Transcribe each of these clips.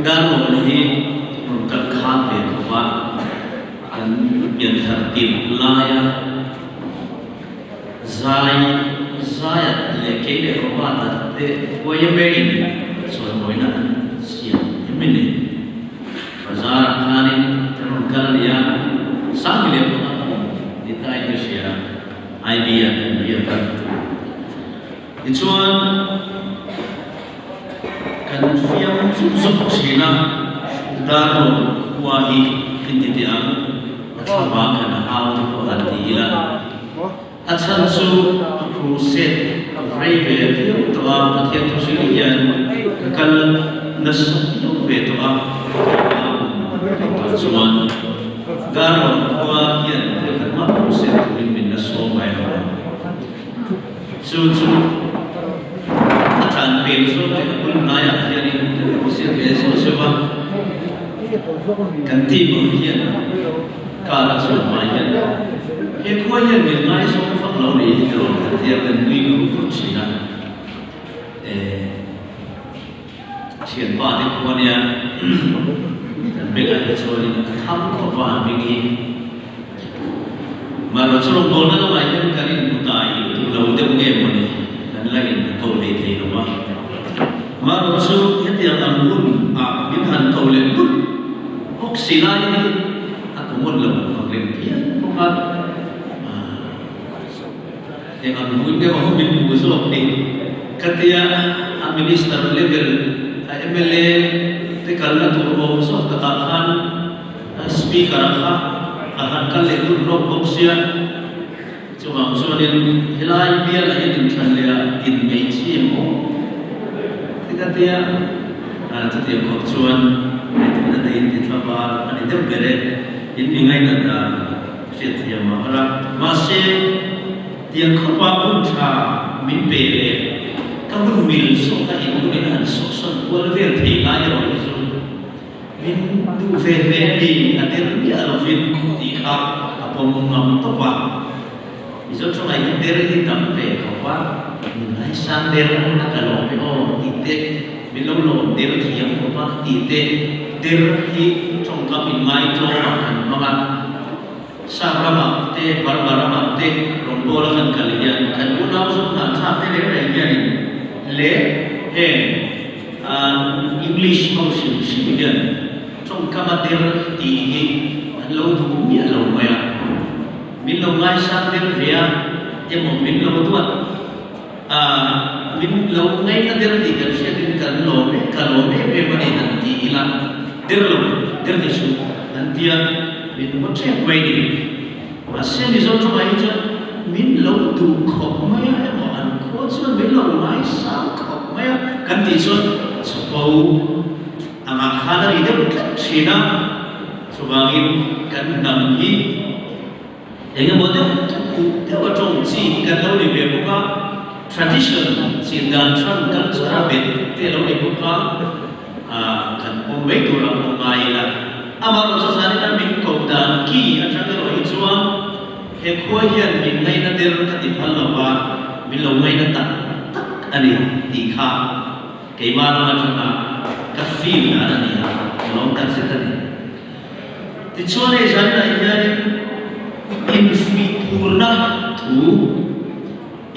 dan oleh terkhat về khóa an biên thật tìm laya zai le ke le khóa ta te quay về so nói na siam mình bazar khanin terun kalia sang le ko di tai ke sia idea and dia kan ichuan kan fiam zuk sina daro wahi tintiam thaba kan hau ko atila achan su crusade brave to a pathian to silian kal nas ve to a chuan daro wa hian kan ma crusade min na so mai chu akan penso pun naya hian crusade ve so sewa kan ti mo hian kala so mai hian he khoi hian min ngai so phak lo ni tro tiang kan ni ko fu china chian pa ni ko nia kan be ga so ni tham ko ba mi ni ma ro so lo na lo mai hian kan ni tai tu lo de nge mo ni kan la in ko le thei lo ma ma ro so he tiang am un a min han ko le un ok silai ni aku mon lo ko le pian ko ma yang amun dia mahu dibuat ni ketika minister level MLA tekalna tu orang so katakan speaker akan kali itu rock boxia cuma soalnya hilai biar aja dinkan dia in meji mo ketika dia setiap waktuan itu ada ini travel ada itu beret ini ngai nada setiap mahara masih dia khapa pun cha min pe le ka mun mil so ka hi mun han so so wal ver thei la ya ro so min du ve ve ni ater bi alo fin ti kha apom ngam to wa iso so mai der ni tam ve ka wa nai san der na ka lo pe o ti te min lo lo der thiam ko pa ti te der hi trong ka min mai to ma kan ma Sahabat te, barbarat te, rombol kan kalian kan unau sunnah sampai le jadi le English Council simian trong kamatir tihi lo tu mi lo maya min lo ngai sampai via emo min lo tuat min lo ngai na der di kan sia din kan lo me be mani nanti ilang der desu nanti min mo che kwai ni asen di zon mai cha min lo tu khop mai mo an ko chuan min lo mai sa khop mai kan ti chuan so ama khana ri de kan china subangin kan nam hi enga mo de de wa trong chi kan lo ni be mo ka tradition sin dan chan kan chara be te lo ni mo ka kan mo me tu ra mo mai la ama ro so sani kan min ko dan ki atang ro hi chuan he khoi hian min nei na der ka ti phal lawa min lo ngai na tak ani ti kha ke ma na chana ka feel na ni ha lo ka se ta ni ti chuan e jan na hian in fi purna thu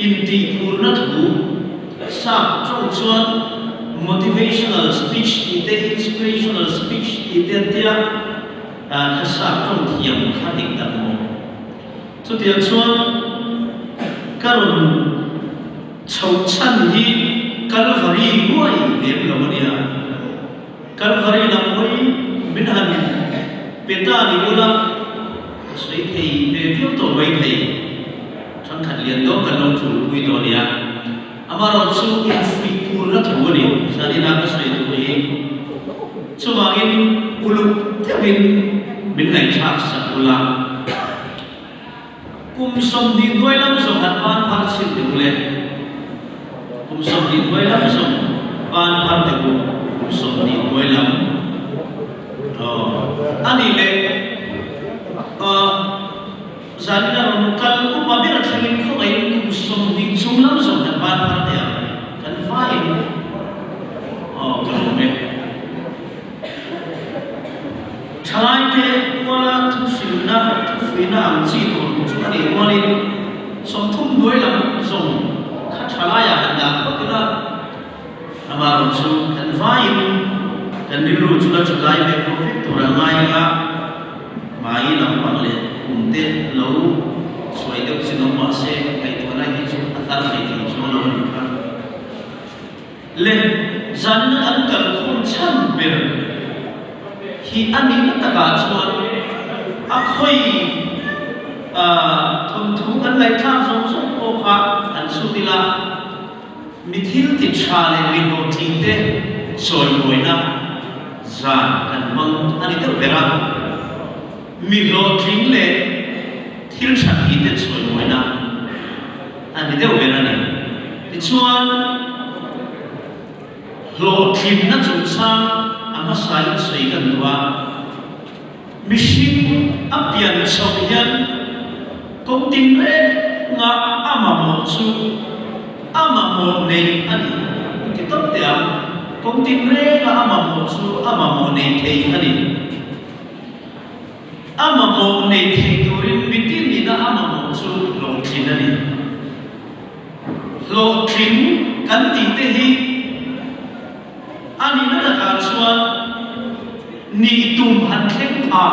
in ti purna thu sa chong chuan motivational speech ite inspirational speech ite tia ka sa chong thiam kha tik tak mo chu tiang chuan karon chau chan hi kalvari huai lem lo nia kalvari lam hoi min han peta ni bola sei thei ve vio to mai thei chang khat lian do kan lo chu pui do nia amaro chu in free pool na thu ni sani na ka sei tu hi chu wangin ulu tevin min ngai chak sa ula kum som din goi lam som hat ban phar sin de le kum som din goi lam som ban phar de kum som din goi lam ani le zani na ron kal ku pa bi ra thangin ko ai kum som din sum lam som hat ban phar de kan vai wala thu fina am chi ko chu ani wali som thum doi lam zong kha thala ya da ko tila amaro chu kan vai kan nilu chu la chulai be profit to ra mai ga mai lam pang le umte lo soi de chi no ma se kai to na hi chu atar le ki chu lo ni ka le zan an kal khon chan ber hi ani ta ka chuan a khoi thum thu kan lai tha song song ko kha an su tila mithil ti cha le li no thing te soi moina zan kan mang ani te bera mi lo thing le thil cha hi te soi moina ani te bera ni ti chuan lo thing na chu cha ama sai sei kan wa machine apian sobian công tin re nga ama mo chu ama mo nei ani ki top te am công tin re nga ama mo chu ama mo nei thei ani ama mo nei thei turin mitin ni na ama mo chu lo thin ani lo thin kan ti te hi ani na ka chuan ni tum han thleng pha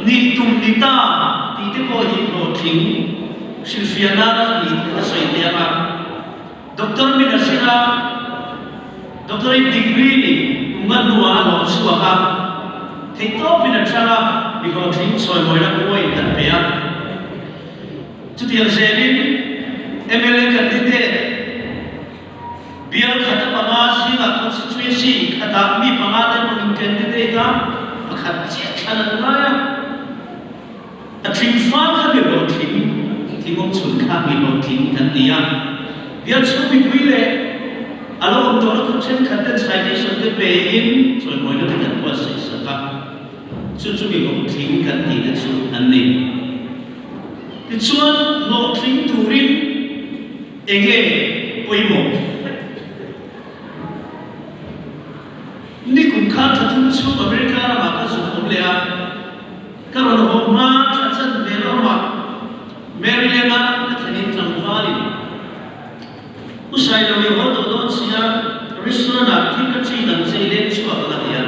ni tum ni ta ti te ko hi lo thing silfiana na ni na soi te ma doctor mi na sira doctor degree ni ngan nuwa lo suwa ka thei to mi na chara mi ko thing soi moi na ko i tan pe ya chu ti se ni MLA candidate biar kata pangasi la constituency kata mi pangada mo candidate ka pakhat chan na ya a trim fa ka bi lo thing ti mong chun ka bi lo thing kan dia biar chu bi le alo on to ko chen khat den sai ni so de pe in choi moi na kan wa sai sa ka chu bi lo thing kan ti na chu an ni ti chuan lo thing turin ege poimo ni kum kha thathu chu America ra ma ka zum om le a ka ron ho ma tha chan ve lo ma Maryland na ka thani tang vali usai lo yo ho do sia restaurant na thi ka chi nang sei le chu la ya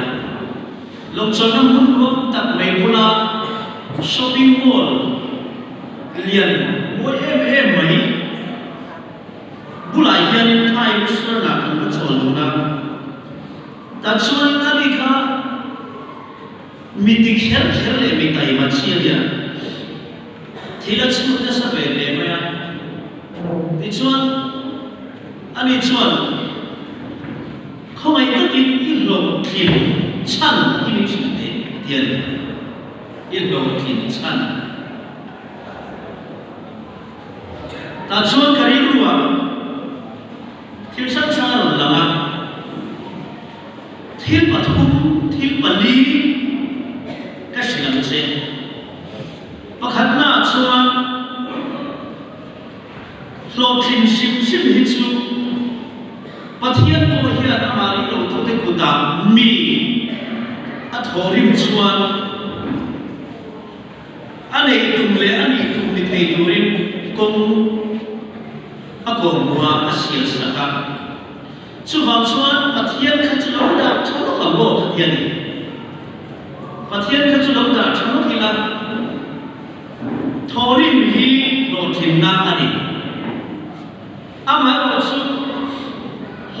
long chon na mun lo tak mai bula shopping mall lian mo em mai bulai hian thai restaurant na kan ka chol lo na ta chuan ani kha meeting share le mi tai ma chia dia thila chu na sa ve le ma ya ti chuan ani chuan khomai ta ki lo thin chan ki ni chi te tian lo thin chan ta chuan kari ruwa thil san sa ron lama thil pathum thil pali ka silam se pakhat na chuan lo thin sim hi chu pathian ko hian amari lo to te kuda mi a thorim chuan ani tum ni thei durin kong a kong wa a sia saka chu wang chuan pathian kha chu lo da thalo ka mo pathian kha chu lo da thalo ki la thorim hi lo thin na ani ama lo chu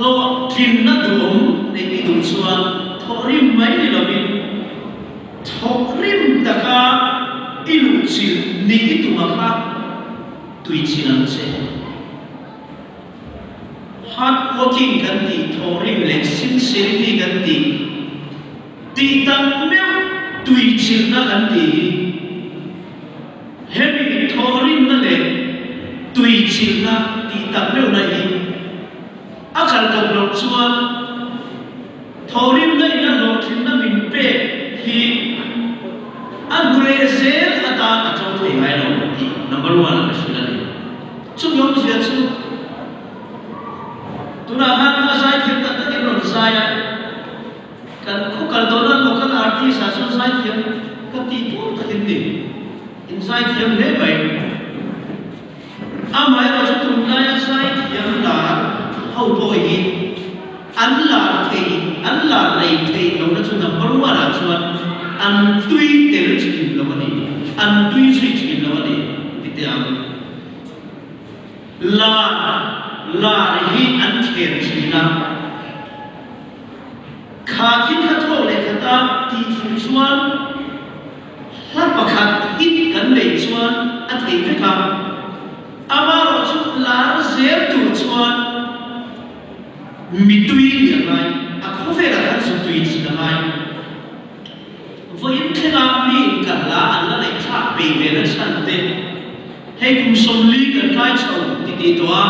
lo thin na dum nei ki dum chuan thorim mai ni lo bin thorim taka ilu chi ni ki tu ma kha tui chi nan che hard working kan ti thorim le sincerity kan ti tam me tui chi na kan ti heavy thorim na le tui chi na ti tam me na hi akal ka blok chuan thorim na ina lo thin na min pe hi an gure zel ata achaw thei hai lo number 1 ka shila ni chu yom sia chu tuna han ka sai khit ta ke ron sai kan khu kal do na lo kan art ti sa sun sai thiam ka ti tu ta hin ni in sai thiam le bai amai ra chu tum la ya sai thiam la hau to hi an la nei thei lo na chu na parwa ra chuan an tui tel chikin lo ni an tui sui chikin lo ni ti tiam la hi an khen china khá khít khát thô lệ khát ta thì phụ chuan hát bạc khát ít cắn lệ chuan ăn thấy phải không ama rồi chút lá dễ tủ chuan mi tùy liền này không phải là ăn số tùy chỉ là này với cái làm mi cả lá ăn là lại khác bị về là sản tế hay cùng sống lý cả cái chầu thì đi đó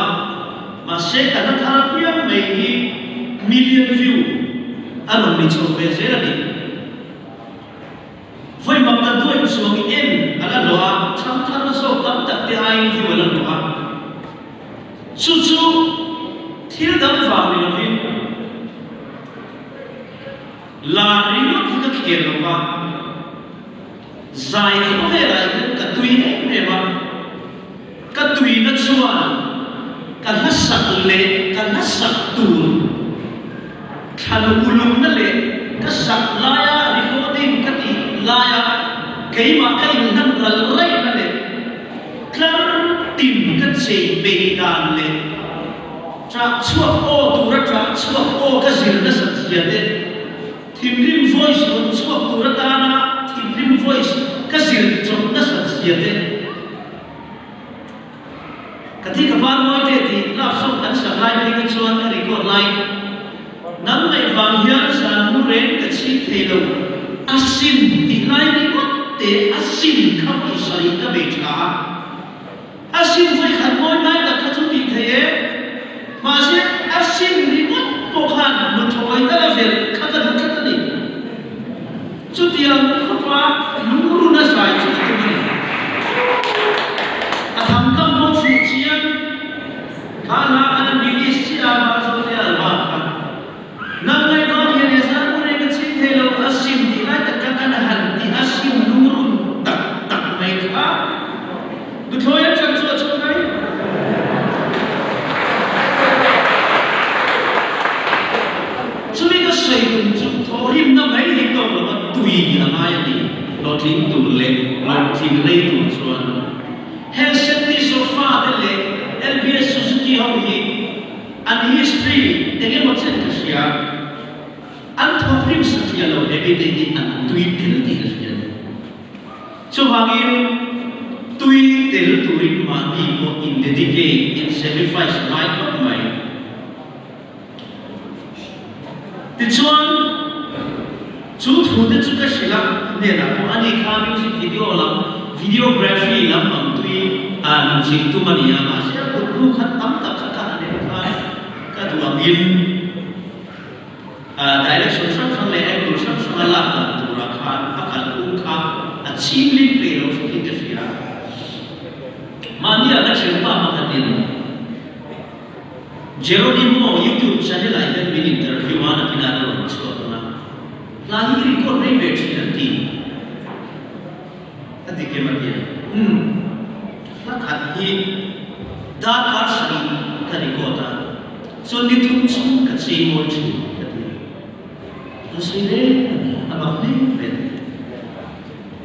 mà sẽ cả nó thà biết mấy million view anh ông đi chơi về thế là đi, với mặt ta đuổi xuống em, anh là loa, trong thang nó sâu tắm tập thì ai thì vẫn là loa, chú thiếu đam vào đi là vì, là đi lúc thì cái kia loa, dài không phải là cái tùy đấy mà, cái tùy nó chuan, cái nó sặc lệ, cái nó sặc tùn. Kalau ulung nale, kesak laya recording kati laya, kay makai nan lalai nale, klar tim katse bedan le, trak chua o tura trak chua o kasir na satyade, timrim voice on chua tura tana, timrim voice kasir chum na satyade. Ketika baru ada di langsung kan serai dengan cuan record line. Nắm ngày vàng hiến sản mũ rến cái chi thế lâu asin thì lại đi mất để asin không bị sấy các bề trả asin với khăn môi này là các chú bị thế mà sẽ asin đi mất bộ khăn một thôi đó là việc các cái thứ này chú tiền không qua lũ lũ nó xài chú tiền này thằng cầm không phụ chiến khá là anh đi xí à mà chú tiền là nang ngay đó thì người ta muốn cái gì thì lâu asim thì lại tất cả các hành thì asim nurun tak này cả được thôi em chẳng cho chỗ này cho nên cái xây dựng chúng tôi hiểm năm ấy thì tôi là tùy là mai đi nó thiên tụ lệ nó thiên lệ tụ xuân Helsinki sofa để lệ LBS Suzuki hậu hi and history để cái một trận cái gì anh thọ phim sự kiện là để bên đây anh tùy tiền thì cái gì cho hàng tùy tiền tùy mà đi một in dedicate in sacrifice life of my thì chuan chú thủ đến chú cái gì lắm nên là có anh ấy khá music video lắm videography lắm bằng tùy làm gì tu mà đi mà sẽ một lúc khát tắm tập khát khát này khá cái tụ làm in direction sang le action sang la tu ra khan akal u kha achievement pe lo ki ke fira mania la chempa ma khatin Geronimo YouTube channel ai den min interview ana kinana lo chho na la hi record nei ve chi ti ati ke ma dia la khat hi da ka sari ka record ta so ni thum chung ka chi mo chi Sini, abang ni,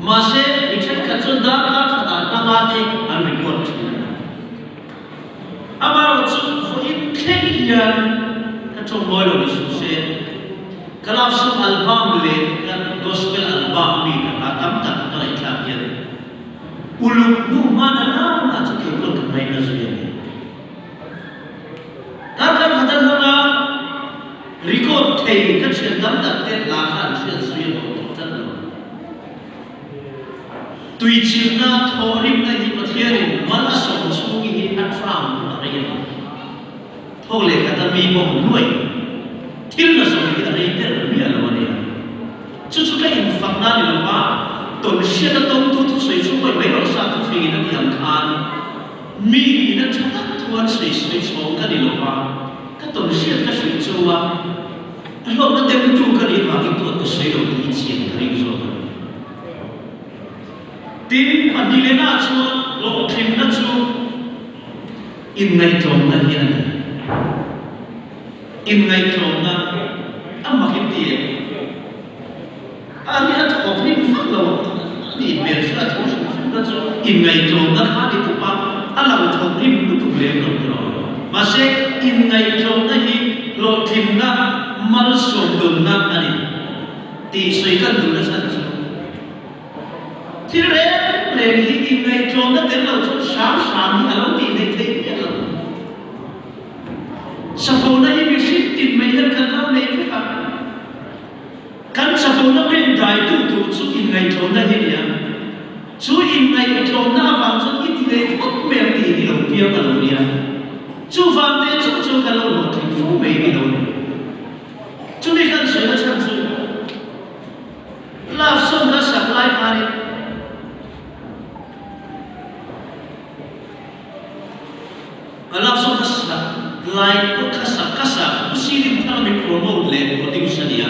masih bicara kacau dah kata mati, ambil kuat. Abang tu, foi kelian kacau boleh disusah. Kalau semua album le, gospel album ni, atam tak kalau ikhlas. Ulu nu mana nama tu kekal kemai nasinya. Kadang kadang orang record thay các chuyện đắm đặt tên là khăn chuyện xuyên của tổ thân rồi tùy chiếm na thô rìm na hi bật hiền mà là sống xuống hi ăn phàm ở đây thô lệ cả ta mi bông nuôi thiên là sống hi ở đây tên là mi là vấn đề chú chú cái hình phật na thì là quá tổn xuyên là tông tu tu sấy xuống bởi mấy loại sa tu phi nó thì hàng khan mi nó chắc chắn thuần sấy xuống cái điều quá cái tổn xuyên cái sấy châu à lúc nó đem tu cái đi vào cái tuột cái sấy đầu đi chiên cái đi lên na chú lộ trình na chú in ngay trống na hiền in ngay trống na âm mặc cái tiền anh ấy học những phát lộ đi về phía thấu na chú in ngay trống na khá đi tập anh làm học những lúc tụi em rồi mà sẽ in ngay trống na hi lộ trình na mal sồn đồn na anh thì suy căn đủ na sản xuất thì lẽ thì in ngay trống na đến lâu cho sáng sáng thì lâu thì thấy biết rồi sapo na hi visit tin mai han kan lau nei pe ka kan sapo na ben dai tu chu in ngai thon na hi ya chu in ngai thon na wang chu it nei thot me ti ni lo pia ka lo ya chu wang te chu ka lo lo thi fu me ni lo chu ni kan sui na chan chu la som na sak lai ma ni la som na sak lai ko kasa usilim ta mi promote le ko ting sania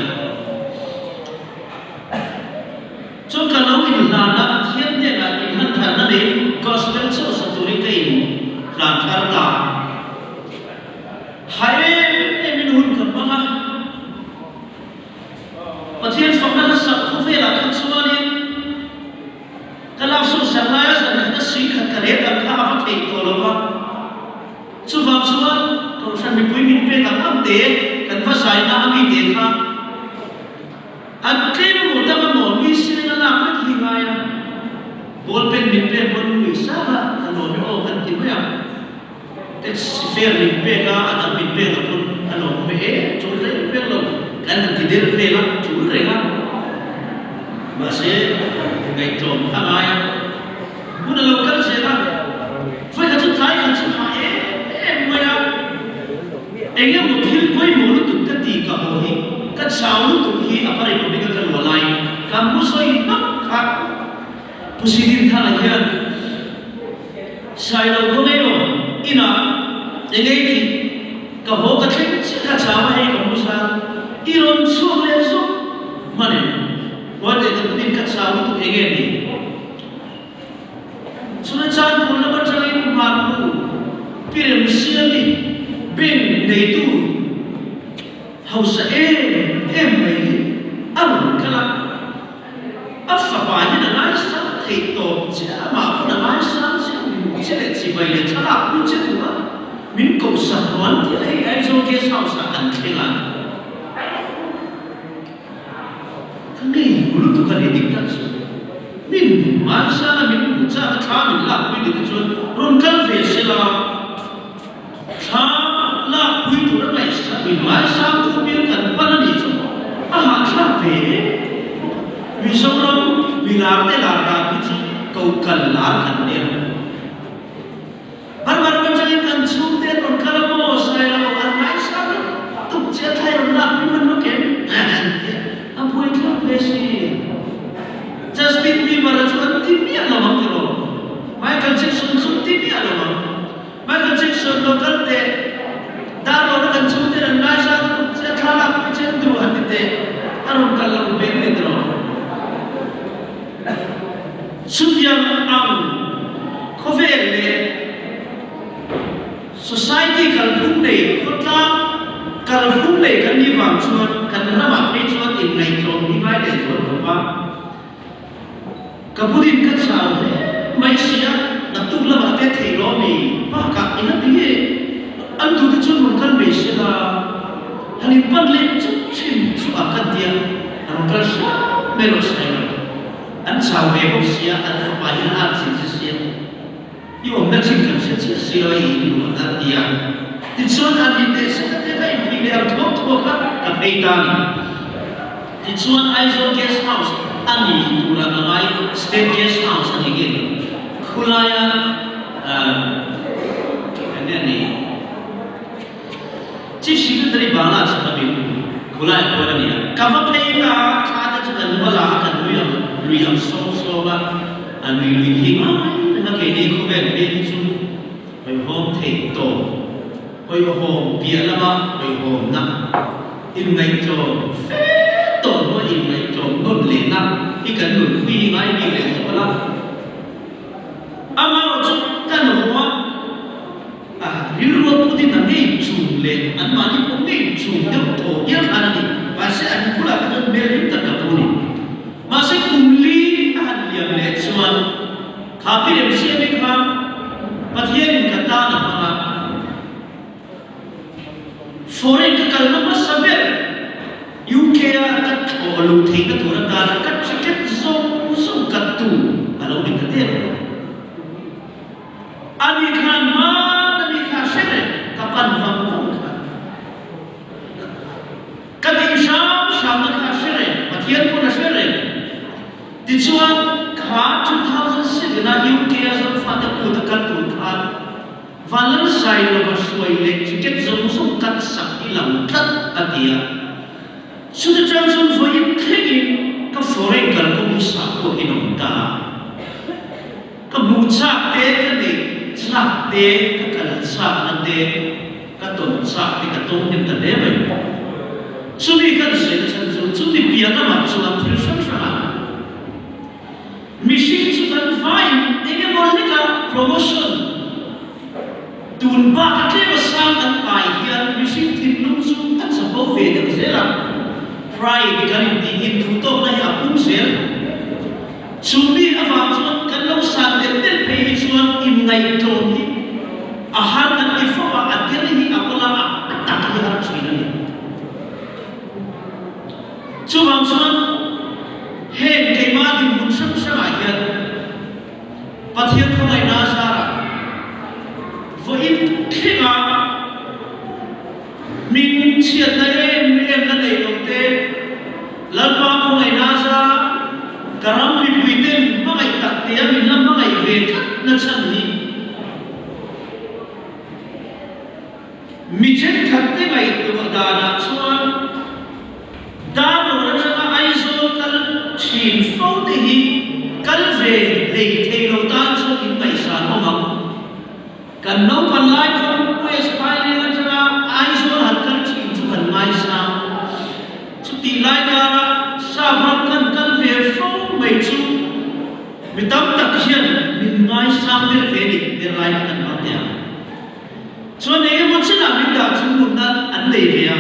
cho ka lo in la na thian ne la in han than na de gospel so saturi kai ran thar ta hai min hun ka ma pathian som na sa khu ve la khan suani ka la so sa la ya sa na si kha ka re ka kha fa thei to lo wa chu vam chuan to san mi pui min pe ka am te kan fa sai na ami te kha an tlem mo ta ma mo mi sin na la ma ki nga ya bol pen min pe bol mi sa la no mi o kan ti ya te si fer min pe ka an min pe ka pun ano me e chu le pe lo kan ti der pe la chu le ga ma se ngai tom ha ma ya bu na lo kan se la fa ka chu thai ka chu ma e anh em một thiên quay một lúc tụt cái tì cả hồ hi cái sao lúc tụt hi apa này cũng đi cái lúa lai kamu soi nak kat positif thà là hiền sai đâu có nghe rồi ina anh ấy thì cả hồ cái chuyện cái sao hay kamu sao iron suốt lên suốt mà này qua đây cái tin cái sao lúc tụt anh em đi cho nên cha cũng là bắt chơi mà cũng biết xưa đi bên đầy tu hậu sẽ em mấy ăn cái là ấp phá bài như là nói sao thì tổ chứ mà không là nói sao chứ là chỉ vậy là chắc là cũng chứ nữa mình cầu sản đoán thì thấy ai rồi kia sao sẽ ăn thế là cái này lúc tụi cái định đặt rồi mình mà sao là mình cha cha mình làm mình được rồi rồi cần phải sẽ là cha là quý thủ đó này vì mãi sao thu biên cần bắt nó đi cho họ cha về vì sao đâu vì làm thế là cái gì cầu cần là cần điểm bắt bắt cho nên cần xuống tên còn cả mô sai là một anh mãi sao tục chết thay rồi làm nhưng mà nó kém anh vui thưa về gì Justin Bieber là cho anh tìm biết là bằng cái rồi Michael Jackson không tìm biết là bằng Michael Jackson nó cần để đã rồi nó cần xuống thế là nói sao sẽ khá là cái chuyện đủ hẳn thế anh không cần làm bên này rồi xuất hiện ông có vẻ là society cần phúc này có ta cần phúc này cần đi vào chuột cần nó mặc đi chuột thì ngày tròn đi vai để chuột đúng không Kemudian kan sao Malaysia nak tu lah mati thelo ni, maka ina dia, antu tu cuma kan Malaysia lah, hari panle cuma akan dia, orang kerja melos saya, an sao Malaysia an fapaya an sih, you nak cakap sih lagi you nak dia, di sana an di desa dia kan imperial thok kan kapaitan, di sana aiso guest house. Ani pura namai state guest house ani gini, khulaya, ni, cici dari bala seperti khulaya pura ni. Kamu pernah ada juga bala kan ruyam so lah, ani ruyam, nak ini kau beri tu, kau home teto, kau home biar lama, kau home nak, ini tu. Tôi nói in này trộm nôn lên năm, cái cần nôn phi ngay đi lên chỗ đó, an mani pung nei chu de to ya khana ni ba se an kula ka don mel him ta ka puni ma se kumli an liam le chuan khapi le se me kha pathian ka ta na ma foreign ka kalma ma saber UK ka to lu thei ka thora ta ka chiket zo zo ka tu alo ni ka de ani khan ma ani kha shere ka pan vam vam kha ka di sham sham kha shere pathian ko na shere ti chuan kha 2007 na UK as of fa ta ku ta kan tu kha valan sai lo ba suai le chiket zo zo kat sak ilam kat atia so the Johnson for him taking ka foreign kal ko sa ko inom ta ka mucha te ka ni sa te ka kal sa na te ka ton sa ni ka ton nim ta le bai so ni kan se chan so ni pia na ma so am thil sha sha mission to confine enge mol ni ka promotion tun ba ka te ba sang an pai hian mission tin nung su an sa bo ve de zela pride kan di in tu to na ya pum sel chumi awang chuan kan lo san den den pe hi chuan in ngai to ni a han an i fo a atel hi apola a ta ki har china ni chuwang chuan hen ke ma din mun sam sam a hian pathian khomai na sa vo in khinga min chiat na em na nei lo te lalpa ko ngai na sa karam li puiten ma ngai tak te min lam ma ngai ve khat na chan ni mi chen khat te ngai tu da na chuan da no na cha ai zo kal chin fo te hi kal ve le te lo tan chu in pai sa no ma kan no pan lai ko wes pai le na cha ai zo hat kal chin chu kan mai sa ti lai ka sa bram kan kan ve fo mai chu mi tam tak hian min ngai sam ve ve ni de lai kan ma te chuan ne mo china min da chu mun na an nei ve a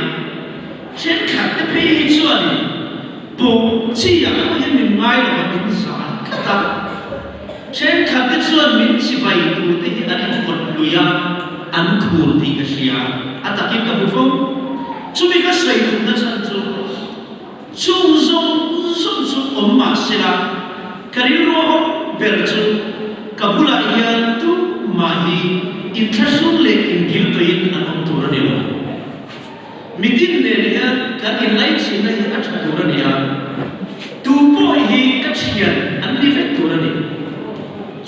chen khat te pe hi chuan ni bo chi ya ko hian min ngai lo min sa ka ta chen khat te chuan min chi vai tu te hi an ko lu ya an thur ti ka sia atakin ka bu fo chu mi ka sai tu na chan chu chung zong om ma sila kariro berchu kabula hian tu mahi interesting le in gil to in anom tur ni lo midin le hian ka in lai chi na hi at tur ni ya tu po hi ka chian an li vet tur ni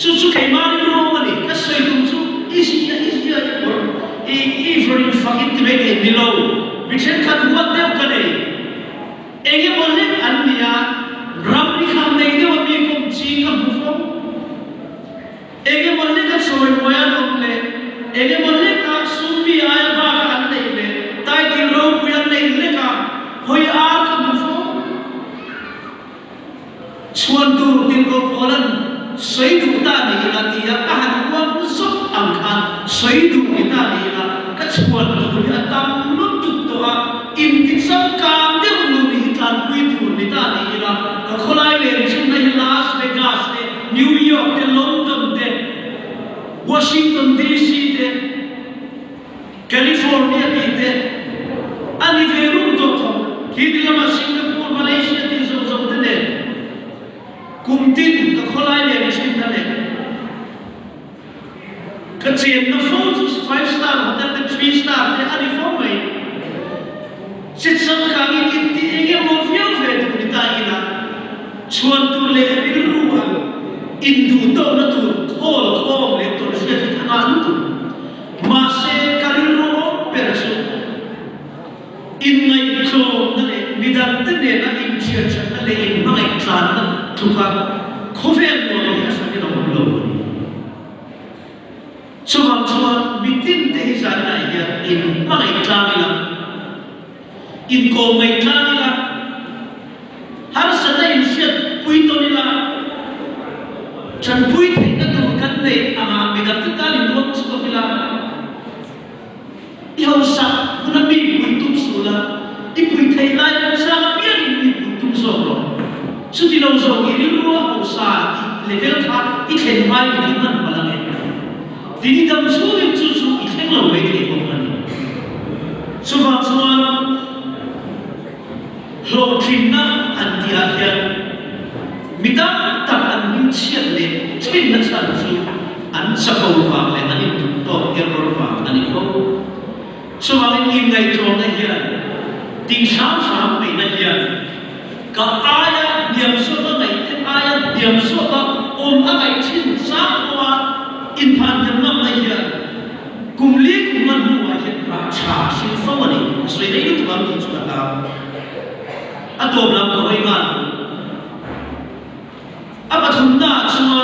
chu kai ma ni ro ma ni ka sai tu chu isi ya or e very fucking to make it below we can cut what them ka nei ege bolle anniya ramni kham nei de mi kom chi ka bufo ege bolle ka soy moya nomle ege bolle ka sumbi aya ba ka an nei le tai ki ro puyan nei le ka hoi a ka bufo chuan tu tin ko polan sei du ta ni la ti ya ka han ko so ang khan sei du ni ta ni la ka chuan tu ya tam lu tu to a in ti sam ka de lu ni tan pui tu ni ta ni la ka kholai le chin na Las Vegas te New York te London te Washington DC te California te ani verum to ki de la Singapore Malaysia te zo te ne kum tin ka kholai le chin na ne ka chen na 5-star hotel te 3-star te ani fo mai sit sam ka ni ti ege mo fio ve tu ni ta ina chuan tu le ri ruwa in du to na tu khol khom le to se thana nu tu ma se kari ro per su in ngai kho na le midam te ne na in chia cha na le in mai tlan na tu ka khoven mo ni sa ni no lo chuan mitin te hi sa na ya in mai tlan la in ko mai tlan la har sa na in siat pui to ni la chan pui the na tu kan nei ama me ga ta ni lo chu ko la i ho sa na antiahian midang tak an chian le chin na chan chu an chapau wa le ani to error wa ani ko chuwang in ngai tong na hian ting sam sam pe na hian ka aya diam so ba ngai te aya diam so ba a ngai chin sa wa in phan yam na hian kum li kum man hu wa hian ra cha sin fo ani soi dei tu bang ti chu ta atom lam ko ai ma apathum na chuma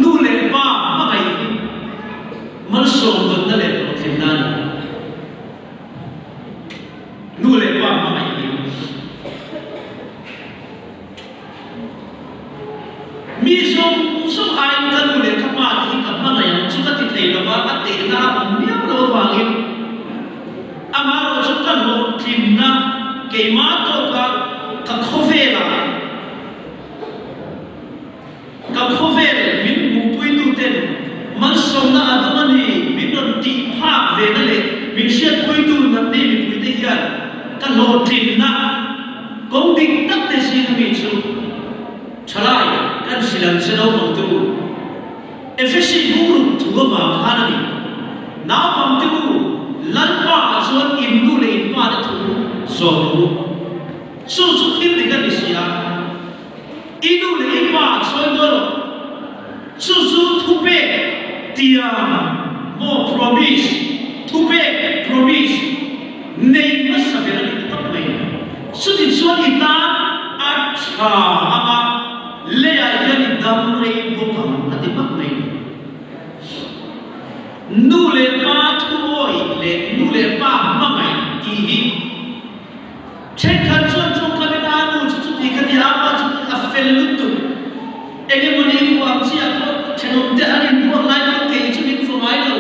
nu le ba ma ngai man so don na le ko thin na nu le ba ma ngai mi so ai ka nu le ka ma ti ka ma ngai chu ka ti thei la ba ka te na mi lo wa ngi ama ro chu ka lo thin na ke ma to ka khove la ka khove min mu pui tu ten man som na adamani min non ti pha ve na le min shet pui tu na ni mi pui te hian ka lo thin na kong ding tak te si mi chu chalai kan silan se no mong tu efesi guru tu ba phana ni na pam tu lan pa zon in nu le in pa da tu so tu su su khim de kan sia inu le in pa so no su su tu pe tia mo promise tu pe promise nei ma sa be ni ta mai su din so ni ta a cha ama le ya yani dam re bo kam ati mak mai nu le pa tu oi le nu le pa ma mai ti hi check kan chuan chu ka le na nu chu ti ka ti a pa chu a fel lu tu ene mo ni ko am chi a ko chenom te ani ko lai ko ke chu ni fo mai lo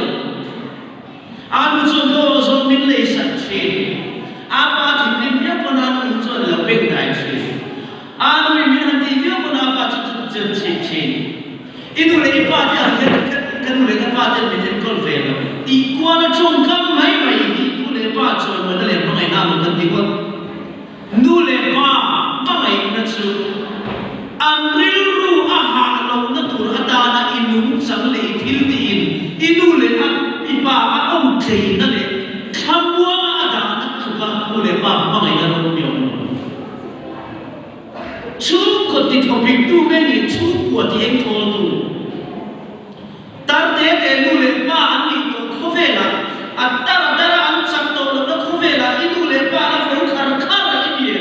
a nu chu do zo min le sa chi a pa ti ni ya ko na nu chu la pe dai chi a nu mi han ti ya ko na pa chu chu chi chi inu le pa ti a kan le ka pa ti mi ko ve lo ti ko na chung kam mai mai ni ku le pa chu mo na le ma ngai na mo kan ti ko nu le pa ma ngai na chu amril ru a ha lo na tur ata na inum sang le thil ti in inu le a ipa a om thei na le thamwa ada na chu ka nu le pa ma ngai na ro mi chu ko ti topic tu me ni chu ko ti eng thol tu tar te te nu le pa an ni to khove la atara dara an chak to na khove la inu le pa na fo khar khar la ni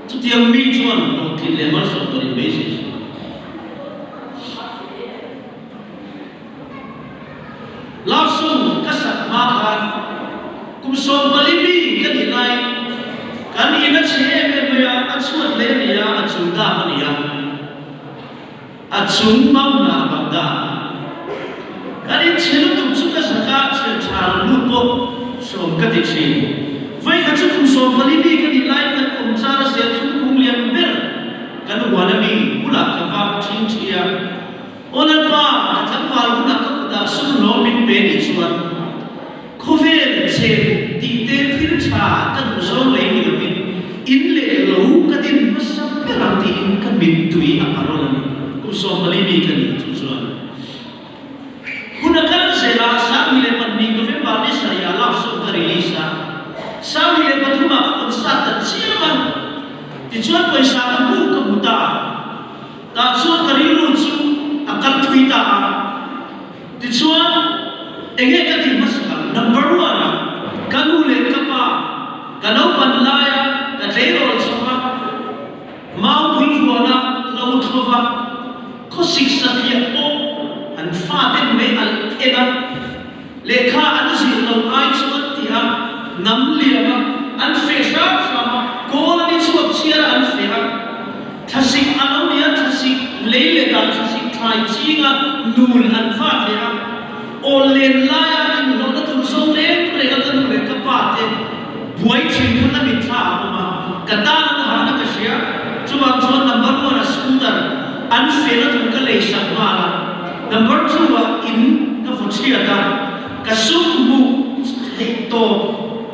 tu ti mi chuan no ti le ma so to ni basis la sum ka sat ma khan kum som bali bi ka ni lai kan ina che me me ya a chuat le ni ya a chu da ma ni ya a chung mam na ba da kan in chelu tum chu ka sa ka che chal lu ko som ka ti chi vai ka chu kum som bali bi ka ni lai kan kum cha ra se chu kum lian ber kan wa na mi pula ka va chin chia onan pa thang wal na ka da sun lo min pe ni chuan khovel che ti te thil cha kan zo le ni lo in le lo ka tin ma sa pe ram ti in ka min tui a parol ni kum som bali bi ka ni chu chuan kuna kan se la sa mi le pan ni ko ve ba ni sa ya la so ka release sa mi le pathuma ko sa ta chiman ti chuan poi sa ka bu ka muta ta chuan ka ri lu chu a kan thui ta ti chuan enge ka ti mas number 1 kanu le ka pa kanu pan la ya ka trero chuma mau pui fuana lo thova ko siksa pia o an fa den me al eba le kha an si lo ai chuan ti ha nam liama an fe sha sama ko ni chuan chia an fe ha thasik alo nia thasik leile da thasik thai chinga nul an fa le ha o le la ya in lo na tu so le ka nu le ka pa te buai chin kha ni tha ma ka ta na ha na ka sia chuan chuan number 1 scooter an fe na tu ka le sa ma la number 2 in ka fu chia ta ka su mu to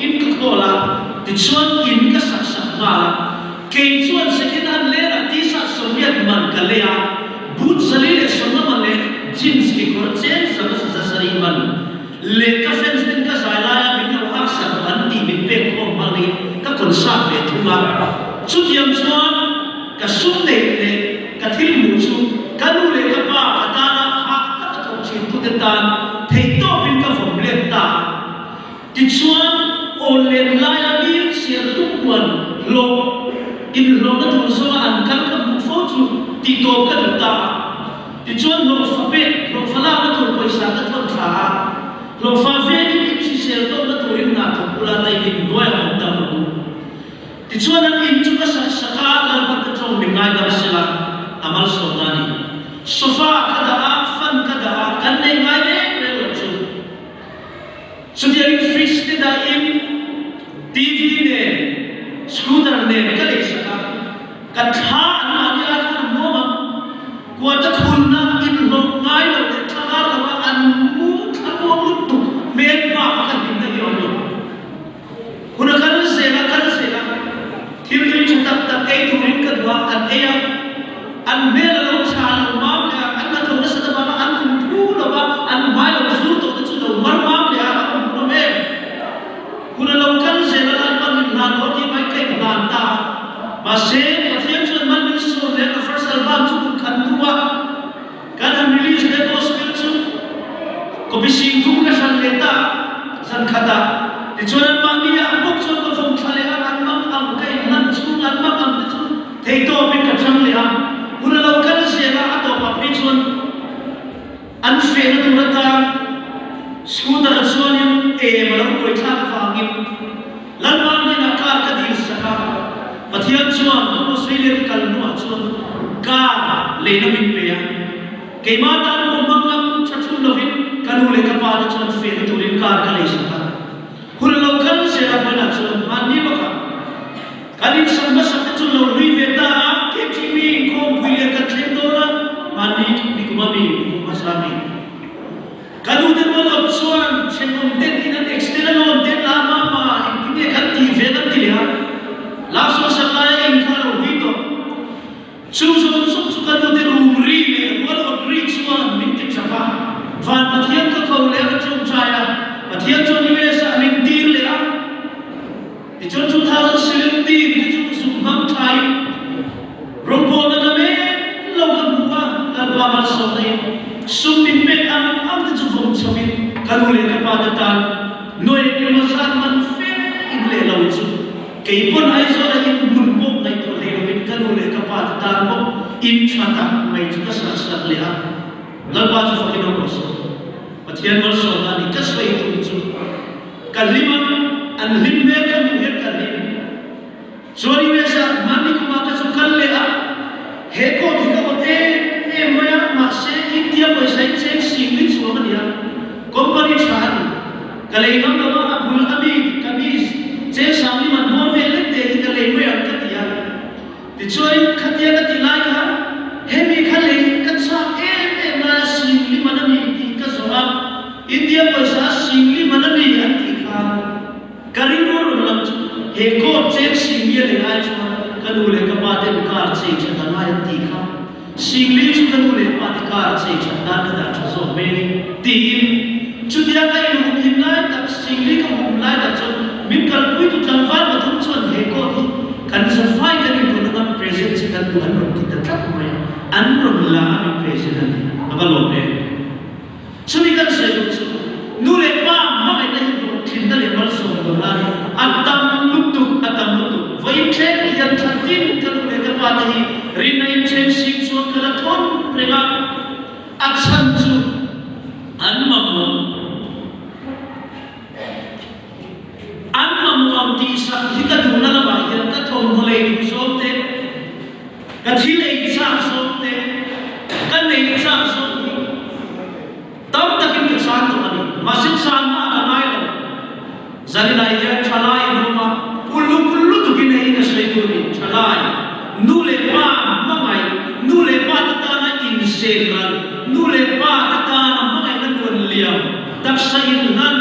in ka ko la ti chuan in ka sa sa ma la kei chuan second hand le na t-shirt soviet man kalea boot sali le sonna man le jeans ki kor chen sa sari man le ka fence din ka sala ya min lo hak sa an ti min pe ko mali ka kon sa pe thuma chu tiam chuan ka sum le le ka thil mu chu ka nu le ka pa ka ta na ha ka thong chin tu te tan thei to pin ka vom le ta ti chuan on le la ya bi sia tu kwan lo in lo na tu so an kan ka mu fo chu ti to ka ta ti chuan lo fa pe lo fa la ka tu paisa ka thon tha lo fa ve ni chi se to na tu rin na to pula dai ni noi am ta mu ti chuan an in chu ka sa ka la ka ta chong ni ngai da sila amal so da ni sofa ka da fan ka da kan nei ngai ne lo chu chu dia in fish te da in tv ne scooter ne ka le sa ka tha na ya ka mo ma ko ta thun na in lo ngai lo le tha la wa an mu tha mo lu tu me ba ka din da yo yo kuna kan se la thil ri chu tak tak ei tu rin ka dwa an eya an me la lo cha lo ma le an na thon sa da ba an kun thu lo ba an mai lo zu to ta chu lo mar ma le a an kun me kuna lo kan se la an ba min na lo ti mai kai ban ta ba se pa thiam chuan man min so le ka first album chu kan tuwa kan an release le gospel chu ko bi sing thu ka san le ta san khata ti chuan an ma ni ya bok chuan ko phong thale an ma am kai nan chu an ma am chu thei to bin ka chang le a kuna lo kan se la a to pa pi chuan an fe na tu na ta scooter chuan in ma lo koi tha ka wangin lan ma ni na ka dil sa ka pathian chuan Australian kal nu chuan ka le na min pe ya ke ma ta mo mang ang chachu lovin kanu le ka pa da chuan fe na tu rin kar ka le sa ka kuna lo kan se la fa na chuan ma ni ba ka kanin sang ba sa chu lo lui ve ta ke chi mi ko pui le ka thlem do na ma ni ku ma mi ma sa mi kanu de mo lo chuan chen om den in an external on den la ma in ne kan ti ve na ti le ha la so sa la in ka lo wi to chu chu kanu de rum ri le mo lo ri chuan min ti chapa van pathian ka ko le ka chung cha ya pathian chu ni ve sa min tir le a ti chu 2017 ti chu su mam thai robo na me lo ka buwa ka ba ma so dai sum min pe am ti chu vom chamin kanu le ka pa da tan noi ke ma san man fe in le lo chu ke pon ai so da in mun pok nai to le min kanu le ka pa da tan mo in chata mai chu ka sa le a la pa chu fa ki no ko so pathian mal so na ni ka sai tu chu kalima an lim me ka mu he ka ni sori we sa mani ko ma ka chu kal le a he ko thi ka te e maya ma se india ko sai che singli chu ma ni a company chan kalai nam na ma bul ami kamis che samli man mo ve le te kalai me an ka dia ti choi khatia ka ti lai ha he mi khale ka cha e ma singli man ami ti ka zora india ko sa singli man ami an ti kha karingo lam he ko che singli le ai chu kanu le ka pa te kar che cha na ya ti kha singli chu kanu le pa te kar che cha na da chu zo me ti chu dia ka yu hin na ta singli ka hum lai da chu min kal pui tu chang van ma thum chuan he ko ti kan sa fai kan ni tu na present chi kan tu an ro ti ta tak mai an ro la mi present aba lo ne chu ni kan se chu nu le pa ma mai na hin tu thin da le mal so do la atam lutuk vai chen yan thatin kan le ka pa ta hi rin na in chen sing chuan kala thon prema action chu an mam ti sa hi ka du na ba yan ka thon hole ni so te ka thi le sa so te ka nei sa so ni tam takin ka sa to ani masin sa ma ka mai lo zani na ya chalai no ma kullu tu ki nei ka sai tu ni chalai nu le pa ma mai nu le pa ta na in se ran nu le pa ta na ma mai na don liam tak sa in nan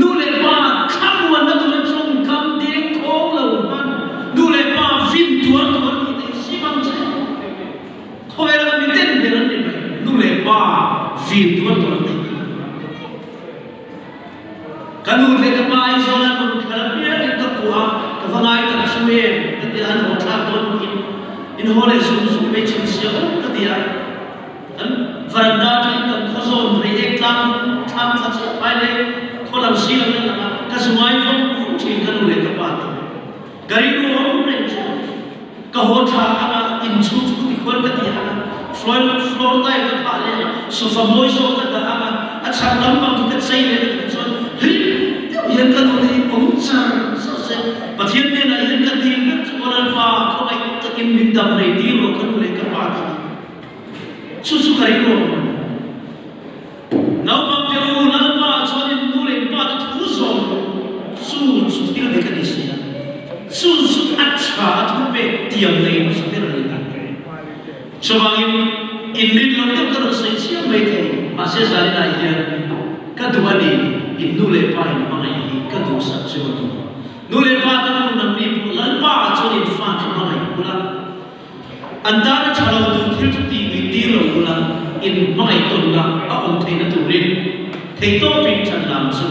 nu le pa kham wan na tu na chong kam de ko lo man nu le pa vin vì tuân tuân tình cái nụ lệ cái bài do là nụ cái biết cái tập của cái phần ai tập suy cái tiền ăn một tháng tuần in hồi sum sum mấy chuyện xíu cái tiền anh veranda cho anh tập khó rồi phải ek tham phát triển phải đấy khó làm xí lắm nên là cái số ai không chỉ cái nụ lệ cái bài cái nụ không nên cái hồ thang là in chút chút cái cái tiền floor tay cái phải đấy sofa môi số cái đó là anh sang lắm bằng cái xây lên cái số hiện cái nụ lệ cũng chẳng sao sẽ và thiên nhiên là hiện cái tiền cái số lần mà không ai cái kim bình đầm này đi rồi cái nụ lệ cái bài susu kari ko nau ma pelu nau ma choni nule pa tu zo su tira de kanisia su acha tu pe tiam nei ma su tira de kan chawangin indin lo to karo sai sia mai thei ma se sari na ya ka duani in nule pa in ma ai ka du sa se ma tu nule pa ta na nam ni lan pa choni fa ma ai kula antara chalo tu thil tu ti ti lo kula in mai ton la a on thei na tu rin thei to pin chan lam chu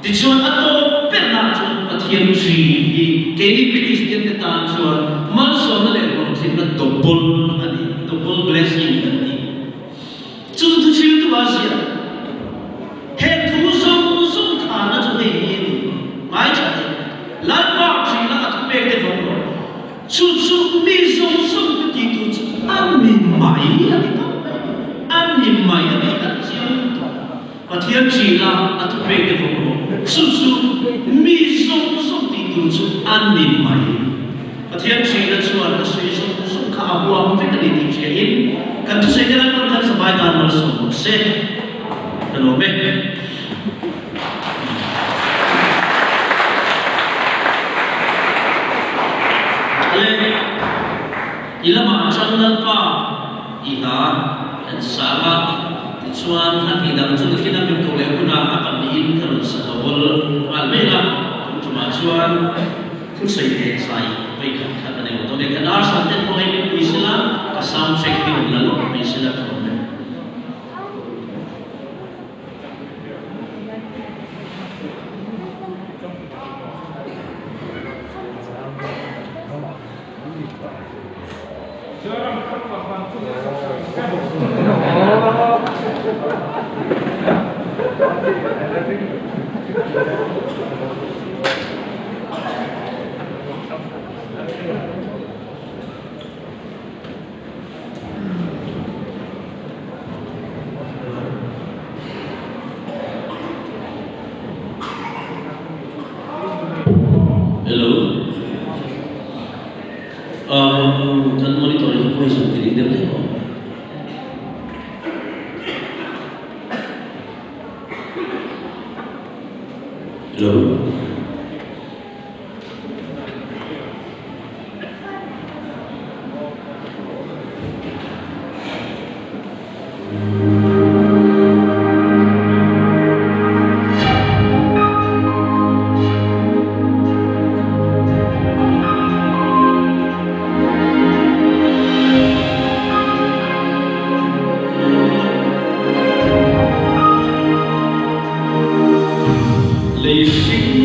ti chuan a to pen na chu pathian tri hi ke ni christian te tan chuan man so na le lo thin na double blessing ani chu tu chil tu a sia he thu song kha na chu hei ni mai cha lan ba tri la tu pe te vong chu mi song ti tu an min mai ani an min mai ani kan chiang pathian chi la atu pe ke vong su mi song ti tu an min mai pathian chi la chuan la sui song kha abuam pe kan ti che in kan tu se jalan kan kan sabai kan mal so se kan o me ilama changal pa ila dan sama chuan han idam chu kina mi ko le kuna akan in kan sa bol almela cuma chuan thu sei ne sai vai kan khat ne to ne kan ar san ten point islam ka sound check ni la lo mi sila ko ne hello kan monitor yung voice ng leader nito hello Leave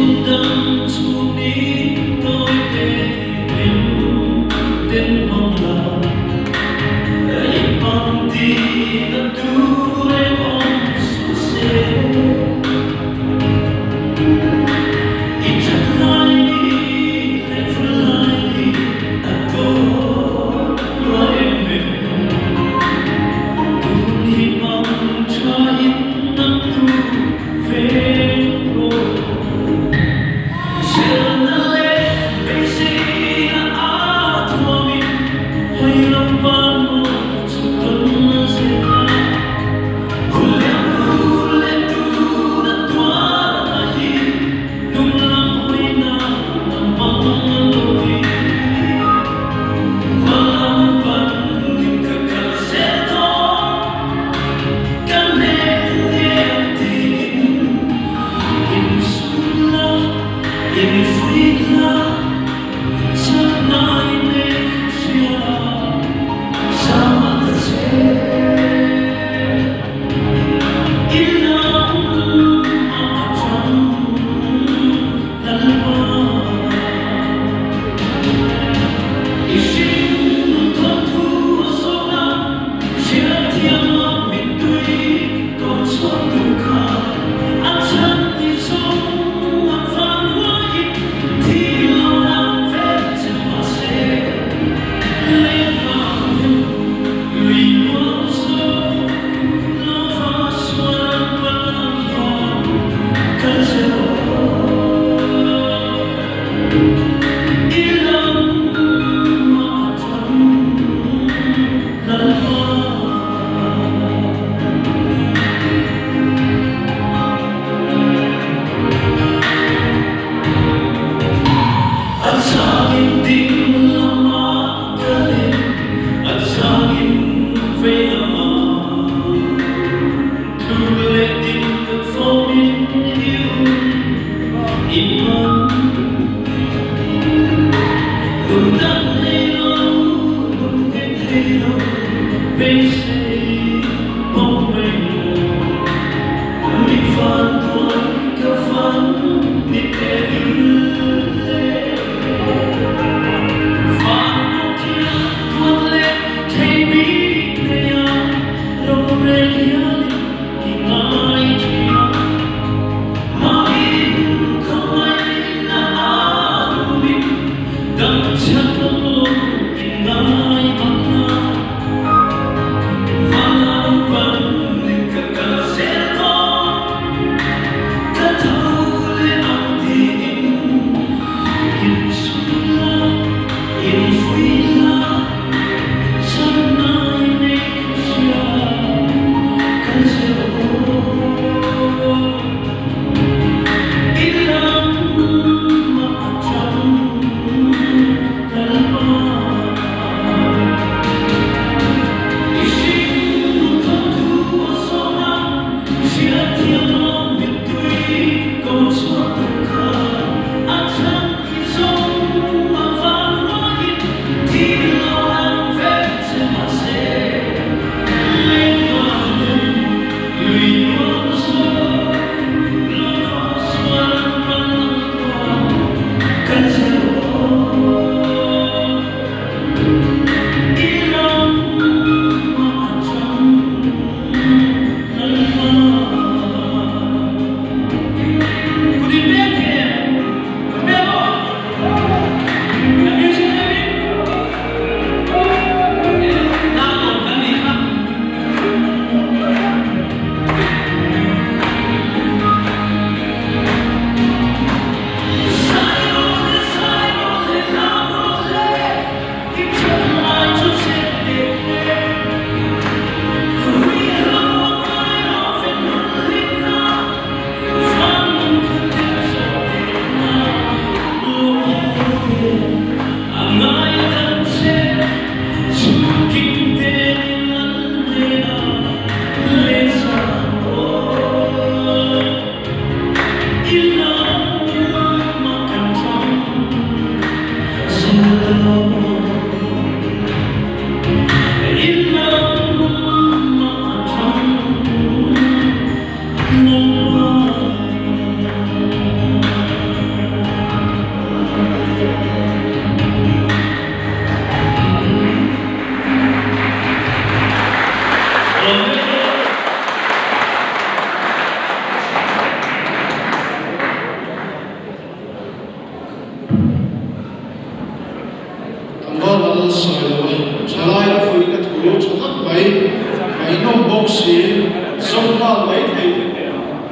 sao lấy thầy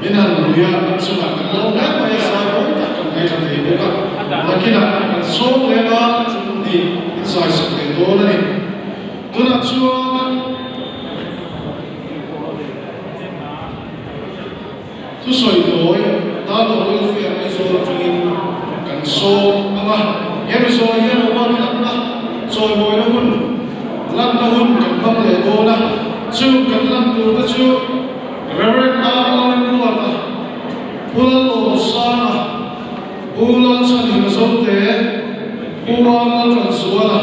mình là người ăn số là cái lâu nhất mà sao mỗi tất cả cái thầy cũng có là khi nào cái số này đó thì sai sự cái đó này tôi là chúa tu soi đôi ta đôi phía cái số chuyện cái số mà em số em quan trọng là soi đôi nó hun lăn nó hun cái băng lệ đôi đó chú cái lăn đôi đó chú Reverend Alan Luata Pulan lo sana Pulan sa ni masote Pulan na transwala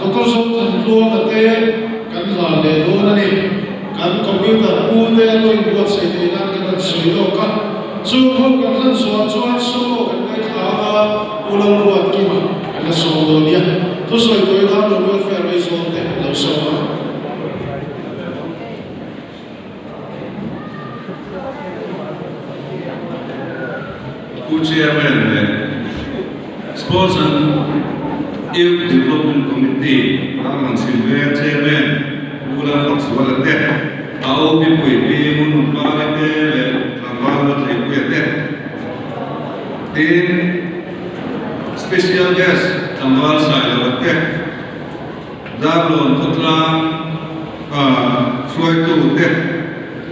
Dr. Sultan Luang ate kan la le do na ni kan computer pu te lo buat sai te na kan soi do ka chu ho kan lan so chuan so kan ai tha Pulan Luat ki ma kan so do dia tu soi do da lo welfare resort te lo so Co-chairman Sports and Youth Development Committee Raman Silvia Chairman Ula Foxwala Tet Ao Pipui Pimun Parate Tranvala Trikuete Then special guest Tranval Sailawate Dablon Putlang Suaitu Tet